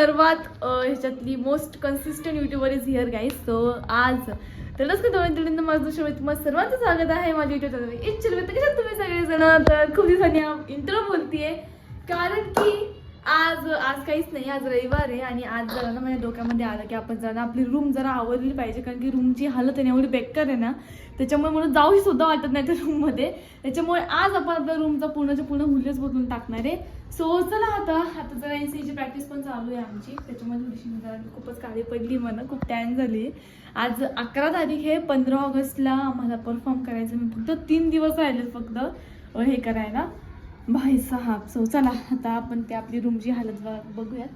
सर्वात ह्याच्यातली most consistent YouTuber is here guys. So आज तरच का दोन माझं शो तुम्हाला सर्वांचं स्वागत आहे माझ्या युट्यूब चॅनल. कशात तुम्ही सगळेजण. तर खूप दिवसांनी इंट्रो बोलतीये कारण की आज काहीच नाही. आज रविवार आहे आणि आज जरा ना माझ्या डोक्यामध्ये आलं की आपण जरा आपली रूम जरा आवरली पाहिजे कारण की रूमची हालत आहे ना एवढी बेकार आहे ना, त्याच्यामुळे मला जाऊही सुद्धा वाटत नाही त्या रूममध्ये. त्याच्यामुळे आज आपण आपल्या रूमचा पूर्णच्या पूर्ण हुल्लेच बदलून टाकणार आहे. सो चला आता जरा एनसीची प्रॅक्टिस पण चालू आहे आमची, त्याच्यामुळे थोडीशी जरा खूपच काळी पडली, मला खूप टॅन झाली. आज 11 तारीख आहे. 15 ऑगस्टला आम्हाला परफॉर्म करायचं. मी फक्त 3 दिवस राहिले फक्त हे करायला भाई साहेब. सो चला आता आपण ते आपली रूमची हालत बघूयात.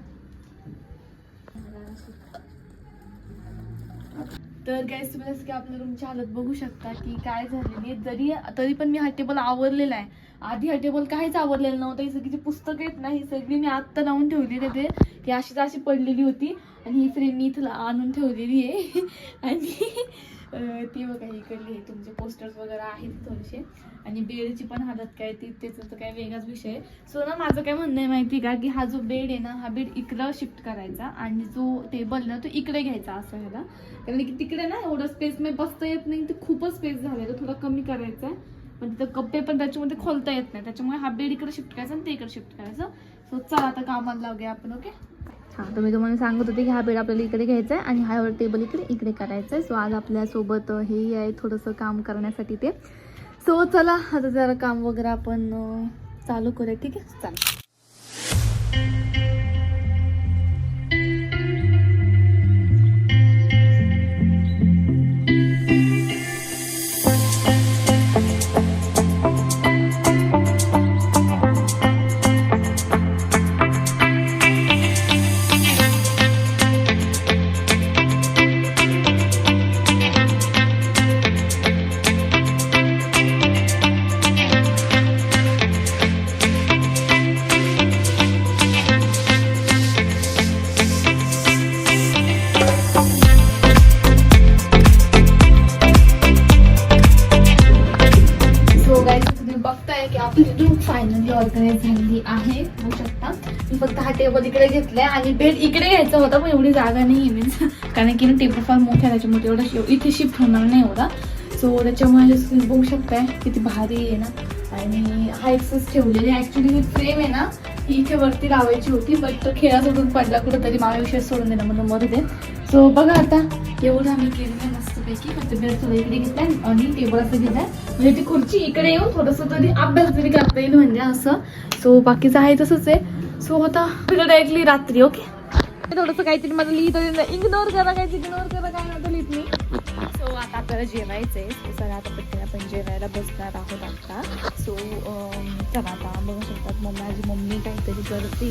तर गॅस तुम्ही जसं की आपल्या रूमची हालत बघू शकता की काय झालेली आहे. तरी पण मी हा टेबल आवरलेला आहे. आधी हा टेबल काहीच आवरलेलं नव्हतं. ही सगळी जी पुस्तकं आहेत ना ही सगळी मी आत्ता लावून ठेवलेली आहे. ती अशी पडलेली होती आणि ही फ्रेम मी इथं आणून ठेवलेली आहे. आणि ती बघा इकडली हे तुमचे पोस्टर्स वगैरे आहेत थोडेसे. आणि बेडची पण हालत काय त्याचा तर काय वेगळाच विषय आहे. सो ना माझं काय म्हणणं आहे माहिती का की हा जो बेड आहे ना हा बेड इकडं शिफ्ट करायचा आणि जो टेबल ना तो इकडे घ्यायचा असं ह्याला. कारण की तिकडे ना एवढं स्पेस मी बसता येत नाही, ते खूपच स्पेस झालं तर थोडा कमी करायचा आहे. पण तिथं कप्पे पण त्याच्यामध्ये खोलता येत नाही, त्याच्यामुळे हा बेड इकडे शिफ्ट करायचा आणि ते इकडे शिफ्ट करायचं. सो चला आता कामाला लावूया आपण. ओके हां, तर मी तुम्हाला सांगत होते की हा बेड आपल्याला इकडे घ्यायचा आहे आणि हा टेबल इकडे करायचा आहे. सो आज आपल्यासोबत हेही आहे थोडंसं काम करण्यासाठी ते. सो चला आता जरा काम वगैरे आपण चालू करूया. ठीक आहे चला. बघताय की आपली रूम फायनली ऑर्गनाइज झालेली आहे. बघू शकता मी फक्त हा टेबल इकडे घेतलाय आणि बेड इकडे घ्यायचा होता पण एवढी जागा नाही मीन्स कारण की टेबल फार मोठा आहे त्याच्यामुळे एवढा इथे शिफ्ट होणार नाही एवढा. सो त्याच्यामुळे बघू शकताय किती भारी आहे ना. आणि हा एक्सेस ठेवलेली ऍक्च्युली फ्रेम आहे ना ही इथे वरती लावायची होती बट तो खेळा सोडून पडला कुठंतरी मला विषय सोडून देणार म्हणून मरू दे. सो बघा आता एवढं आम्ही केलेलं मस्तपैकी. फक्त बेड थोडं इकडे घेतलाय आणि टेबल असं घेतलाय म्हणजे ती खुर्ची इकडे येऊन थोडंसं तरी अभ्यास तरी करता येईल म्हणजे असं. सो बाकीचं आहे तसंच आहे. सो आता डायरेक्टली रात्री. ओके थोडंसं काहीतरी माझं लिहित इग्नोर करा काय नव्हतं लिहित मी. सो आता आपल्याला जेवायचं आहे. सो चला आता पटकन आपण जेवायला बसणार आहोत आता. सो चला आता बघू शकतात माझी मम्मी काहीतरी करते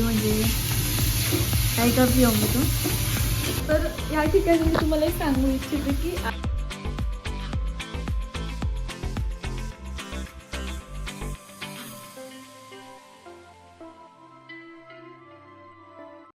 म्हणजे काय करते मम्मी तू. तर या ठिकाणी मी तुम्हाला एक सांगू इच्छिते की